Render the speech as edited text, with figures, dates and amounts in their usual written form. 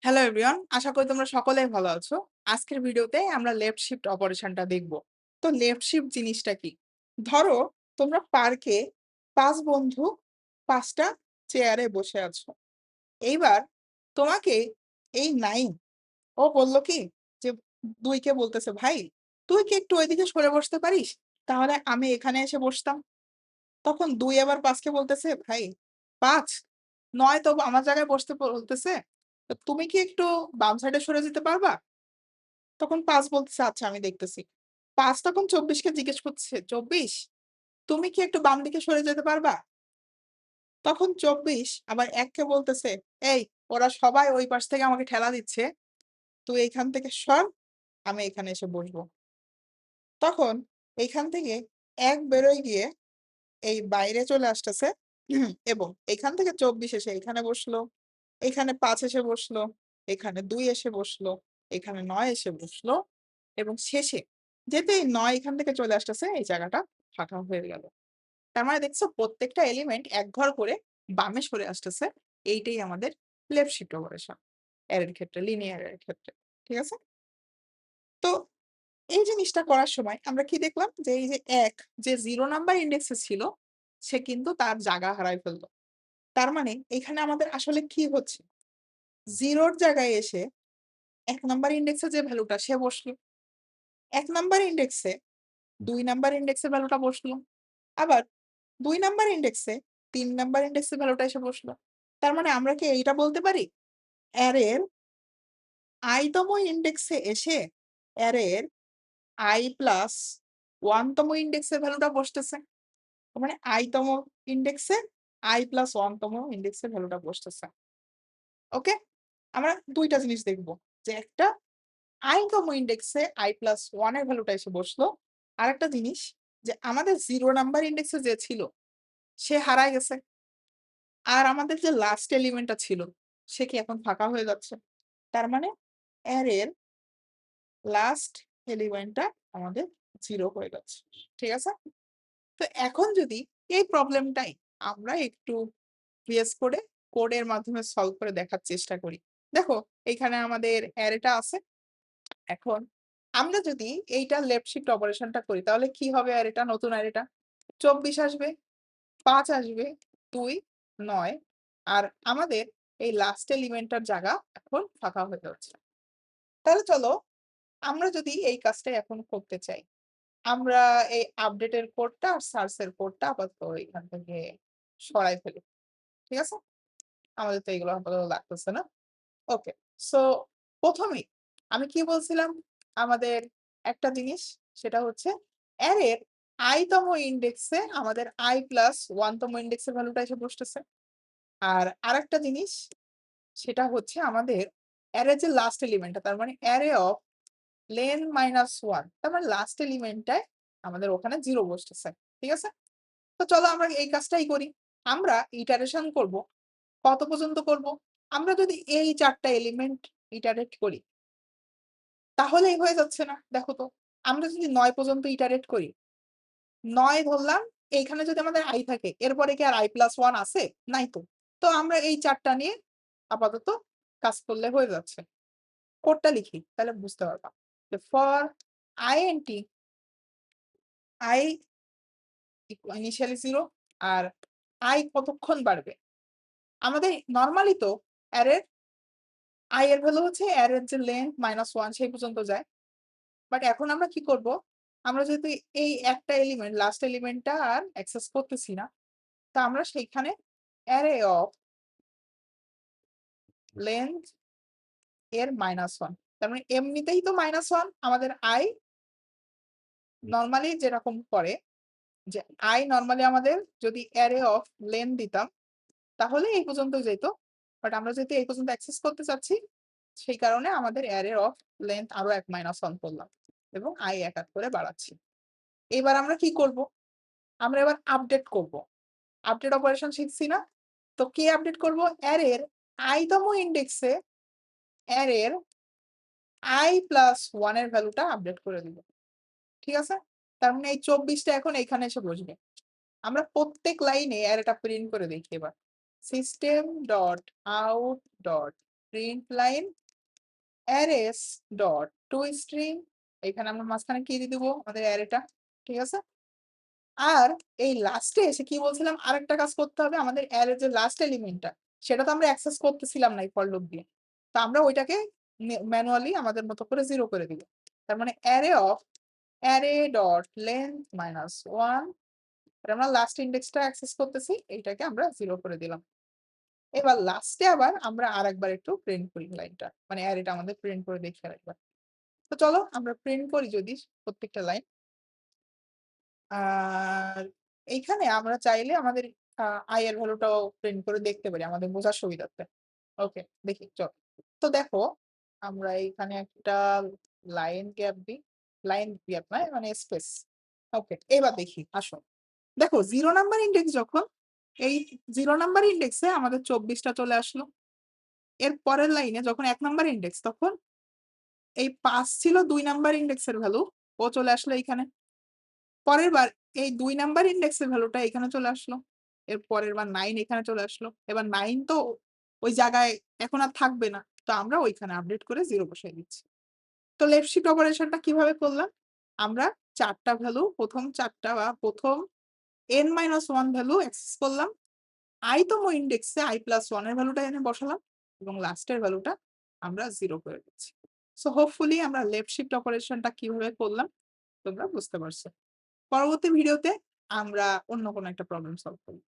Hello everyone, আশা করি তোমরা সকলেই ভালো আছো। আজকের ভিডিওতে আমরা লেফট শিফট অপারেশনটা দেখব। তো লেফট শিফট জিনিসটা কি? ধরো তোমরা পার্কে ৫ বন্ধু ৫ টা চেয়ারে বসে আছো। এইবার তোমাকে এই 9 ও বলল কি যে ২ কে বলতেছে, "ভাই, তুই কি একটু ওইদিকে সরে বসতে পারিস? তাহলে আমি এখানে এসে বসতাম।" তখন ২ আবার ৫ কে বলতেছে, "ভাই ৫, ৯ তো আমার জায়গায় বসতে বলতেছে। তো তুমি কি একটু বাম সাইডে সরে যেতে পারবা?" তখন ৫ বলতেছে, "আচ্ছা আমি দেখতেছি।" ৫ তখন ২৪ কে জিজ্ঞেস করছে, "২৪, তুমি কি একটু বাম দিকে সরে যেতে পারবা?" তখন ২৪ আবার ১ কে বলতেছে, "এই, ওরা সবাই ওই পাশ থেকে আমাকে ঠেলা দিচ্ছে। তুই এইখান থেকে সর, আমি এখানে এসে বসবো।" তখন এইখান থেকে ১ বেরোয় গিয়ে এই বাইরে চলে আসতেছে এবং এখান থেকে ২৪ এসে এখানে বসলো, এখানে ৫ এসে বসলো, এখানে ২ এসে বসলো, এখানে ৯ এসে বসলো এবং শেষে যেতেই ৯ এখান থেকে চলে আসতেছে, এই জায়গাটা ফাঁকা হয়ে গেল। তার মানে দেখছো প্রত্যেকটা এলিমেন্ট এক ঘর করে বামে সরে আসতেছে। এইটাই আমাদের লেফট শিফট অপারেশন অ্যারের ক্ষেত্রে, লিনিয়ার অ্যারের ক্ষেত্রে। ঠিক আছে? তো এই জিনিসটা করার সময় আমরা কি দেখলাম যে এই যে ১ যে 0 নাম্বার ইনডেক্সে ছিল, সে কিন্তু তার জায়গা হারায় ফেলল। তার মানে এখানে আমাদের আসলে কি হচ্ছে? 0 র জায়গায় এসে ১ নাম্বার ইনডেক্সে যে ভ্যালুটা সে বসলো। ১ নাম্বার ইনডেক্সে ২ নাম্বার ইনডেক্সের ভ্যালুটা বসলো। আবার ২ নাম্বার ইনডেক্সে ৩ নাম্বার ইনডেক্সের ভ্যালুটা এসে বসলো। তার মানে আমরা কি এইটা বলতে পারি? অ্যারের i তম ইনডেক্সে এসে অ্যারের i প্লাস 1 তম ইনডেক্সের ভ্যালুটা বসতেছে। তার মানে i তম ইনডেক্সে i প্লাস 1 তম ইনডেক্সের ভ্যালুটা বসতেছে। ওকে? আমরা ২ টা জিনিস দেখব। যে একটা i তম ইনডেক্সে i প্লাস 1 এর ভ্যালুটা এসে বসলো। আরেকটা জিনিস যে আমাদের 0 নাম্বার ইনডেক্সে যে ছিল সে হারায় গেছে। আর আমাদের যে লাস্ট এলিমেন্টটা ছিল সে কি এখন ফাঁকা হয়ে যাচ্ছে। তার মানে অ্যারের লাস্ট এলিমেন্টটা আমাদের 0 হয়ে যাচ্ছে। ঠিক আছে? তো এখন যদি এই প্রবলেমটাই আমরা একটু VS কোডে কোডের মাধ্যমে সলভ করে দেখার চেষ্টা করি। দেখো এইখানে আমাদের অ্যারেটা আছে। এখন আমরা যদি এইটা লেফট শিফট অপারেশনটা করি তাহলে কি হবে অ্যারেটা, নতুন অ্যারেটা? ২৪ আসবে, ৫ আসবে, ২, ৯ আর আমাদের এই লাস্ট এলিমেন্টটার জায়গা এখন ফাঁকা হয়ে যাচ্ছে। তাহলে চলো আমরা যদি এই কাজটাই এখন করতে চাই। আমরা এই আপডেটের কোডটা আর সার্চ এর কোডটা আপাতত এখান থেকে সরাই ফেলি। ঠিক আছে? আমাদের তো এগুলো আপাতত লাগতেছে না। ওকে। সো ১ম এই আমি কি বলছিলাম? আমাদের একটা জিনিস সেটা হচ্ছে অ্যারের i তম ইনডেক্সে আমাদের i প্লাস 1 তম ইনডেক্সের ভ্যালুটা এসে বসতেছে। আর আরেকটা জিনিস সেটা হচ্ছে আমাদের অ্যারের যে লাস্ট এলিমেন্টটা তার মানে অ্যারে অফ লেন মাইনাস 1 তার মানে লাস্ট এলিমেন্টটায় আমাদের ওখানে 0 বসতেছে। ঠিক আছে? তো চলো আমরা এই কাজটাই করি। আমরা ইটারেশন করব। কত পর্যন্ত করব? আমরা যদি এই ৪ টা এলিমেন্ট ইটারেট করি তাহলেই হয়ে যাচ্ছে না? দেখো তো। আমরা যদি ৯ পর্যন্ত ইটারেট করি, ৯ ধরলাম, এইখানে যদি আমাদের i থাকে, এরপরে কি আর i+1 আছে? নাই তো। তো আমরা এই ৪ টা নিয়ে আপাতত কাজ করলে হয়ে যাচ্ছে। কোডটা লিখি, তাহলে বুঝতে পারবা। যে ফর int i ইনিশিয়ালি 0 আর i কতক্ষণ বাড়বে? আমাদের নরমালি তো অ্যারের i এর ভ্যালু হচ্ছে অ্যারের যে লেংথ -1 সেই পর্যন্ত যায়। বাট এখন আমরা কি করব? আমরা যেহেতু এই একটা এলিমেন্ট, লাস্ট এলিমেন্টটা আর অ্যাক্সেস করতেছি না। তো আমরা সেইখানে অ্যারে অফ লেংথ এর -1 তার মানে এমনিতেই তো -1 আমাদের i নরমালি যেরকম করে যে i নরমালি আমাদের যদি অ্যারে অফ লেন দিতাম তাহলে এই পর্যন্ত যেত। বাট আমরা যেহেতু এই পর্যন্ত অ্যাক্সেস করতে চাচ্ছি সেই কারণে আমাদের অ্যারে অফ লেংথ আরো এক -1 করলাম এবং i এক করে বাড়াচ্ছি। এবার আমরা কি করব? আমরা এবার আপডেট করব। আপডেট অপারেশন শিখছি না? তো কি আপডেট করব? অ্যারের i তম ইনডেক্সে অ্যারের i প্লাস 1 এর ভ্যালুটা আপডেট করে দিব। ঠিক আছে? তার মানে এই ২৪ টা এখন এখানে এসে বসবে। আমরা প্রত্যেক লাইনে অ্যারেটা প্রিন্ট করে দেখি এবার। System dot out dot print line arrays dot two string এখানে আমরা মাঝখানে কি দিয়ে দিব আমাদের অ্যারেটা, ঠিক আছে? আর এই লাস্টে এসে কি বলছিলাম আরেকটা কাজ করতে হবে আমাদের অ্যারে যে লাস্ট এলিমেন্টটা সেটা তো আমরা অ্যাক্সেস করতেছিলাম না এই ফর লুপ দিয়ে। তো আমরা ওইটাকে ম্যানুয়ালি আমাদের মতো করে 0 করে দিব। তার মানে array of array dot length minus 1 এটা আমরা লাস্ট ইনডেক্সটা অ্যাক্সেস করতেছি এইটাকে আমরা 0 করে দিলাম। এবার লাস্টে আবার আমরা আরেকবার একটু প্রিন্ট করি লাইনটা। মানে অ্যারেটা আমাদের প্রিন্ট করে দেখি আরেকবার। তো চলো আমরা প্রিন্ট করি যদি প্রত্যেকটা লাইন। আর এইখানে আমরা চাইলে আমাদের আ i এর ভ্যালুটাও প্রিন্ট করে দেখতে পারি আমাদের বোঝার সুবিধার্থে। ওকে, দেখি চল। তো দেখো আমরা এইখানে একটা লাইন গ্যাপ দিই। লাইন গ্যাপ নয় মানে স্পেস। ওকে, এবার দেখি আসো। দেখো 0 নাম্বার ইনডেক্স যখন এই 0 নাম্বার ইনডেক্সে আমাদের 24 টা চলে আসলো। এর পরের লাইনে যখন 1 নাম্বার ইনডেক্স তখন এই 5 ছিল 2 নাম্বার ইনডেক্সের ভ্যালু ও চলে আসলো এইখানে। পরের বার এই 2 নাম্বার ইনডেক্সের ভ্যালুটা এখানে চলে আসলো। এর পরের বার 9 এখানে চলে আসলো। এবার 9 তো ওই জায়গায় এখন আর থাকবে না। তো আমরা ওইখানে আপডেট করে 0 বসায় দিচ্ছি। তো লেফট শিফট অপারেশনটা কিভাবে করলাম? আমরা 4 টা ভ্যালু ১ম 4 টা বা ১ম n-1 ভ্যালু অ্যাক্সেস করলাম। তম ইনডেক্সে i+1 এর ভ্যালুটা এনে বসালাম এবং লাস্টের ভ্যালুটা আমরা 0 করে দিচ্ছি। সো হোপফুলি আমরা লেফট শিফট অপারেশনটা কিভাবে করলাম তোমরা বুঝতে পারছো। পরবর্তী ভিডিওতে আমরা অন্য কোনো একটা প্রবলেম সলভ করব।